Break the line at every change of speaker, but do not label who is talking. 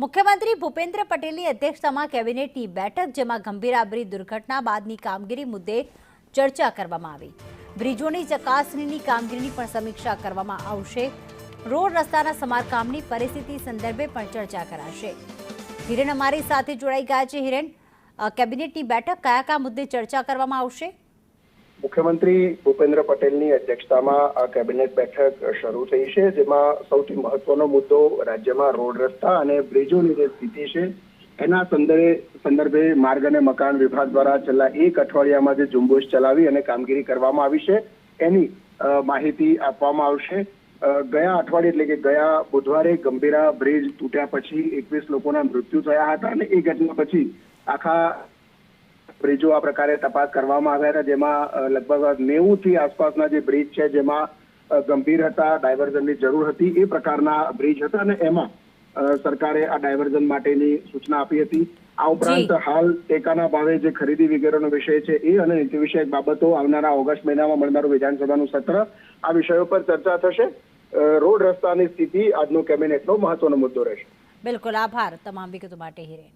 મુખ્યમંત્રી ભૂપેન્દ્ર પટેલની અધ્યક્ષતામાં કેબિનેટની બેઠક, જેમાં ગંભીરા બ્રિજ દુર્ઘટના બાદની કામગીરી મુદ્દે ચર્ચા કરવામાં આવી। બ્રિજોની ચકાસણીની કામગીરીની પણ સમીક્ષા કરવામાં આવશે। રોડ રસ્તાના સમારકામની પરિસ્થિતિ સંદર્ભે પણ ચર્ચા કરાશે। હિરેન અમારી સાથે જોડાઈ ગયા છે। હિરેન, કેબિનેટની બેઠક કયા કયા મુદ્દે ચર્ચા કરવામાં આવશે?
મુખ્યમંત્રી ભૂપેન્દ્ર પટેલની અધ્યક્ષતામાં આ કેબિનેટ બેઠક શરૂ થઈ છે, જેમાં સૌથી મહત્વનો મુદ્દો રાજ્યમાં રોડ રસ્તા અને બ્રિજોની જે સ્થિતિ છે એના સંદર્ભે માર્ગ અને મકાન વિભાગ દ્વારા છેલ્લા એક અઠવાડિયામાં જે ઝુંબેશ ચલાવી અને કામગીરી કરવામાં આવી છે એની માહિતી આપવામાં આવશે। ગયા અઠવાડિયે એટલે કે ગયા બુધવારે ગંભીરા બ્રિજ તૂટ્યા પછી 21 લોકોના મૃત્યુ થયા હતા અને એ ઘટના પછી આખા બ્રિજો આ પ્રકારે તપાસ કરવામાં આવ્યા હતા, જેમાં લગભગ 90 થી આસપાસના જે બ્રિજ છે જેમાં ગંભીર હતા, ડાયવર્ઝનની જરૂર હતી, એ પ્રકારના બ્રિજ હતા અને એમાં સરકારે આ ડાયવર્ઝન માટેની સૂચના આપી હતી। આ ઉપરાંત હાલ ટેકાના ભાવે જે ખરીદી વગેરેનો વિષય છે એ અને નીતિ વિષયક બાબતો આવનારા ઓગસ્ટ મહિનામાં મળનારું વિધાનસભાનું સત્ર, આ વિષયો પર ચર્ચા થશે। રોડ રસ્તાની સ્થિતિ આજનો કેબિનેટનો મહત્વનો મુદ્દો રહેશે।
બિલકુલ, આભાર તમામ વિગતો માટે હિરેન।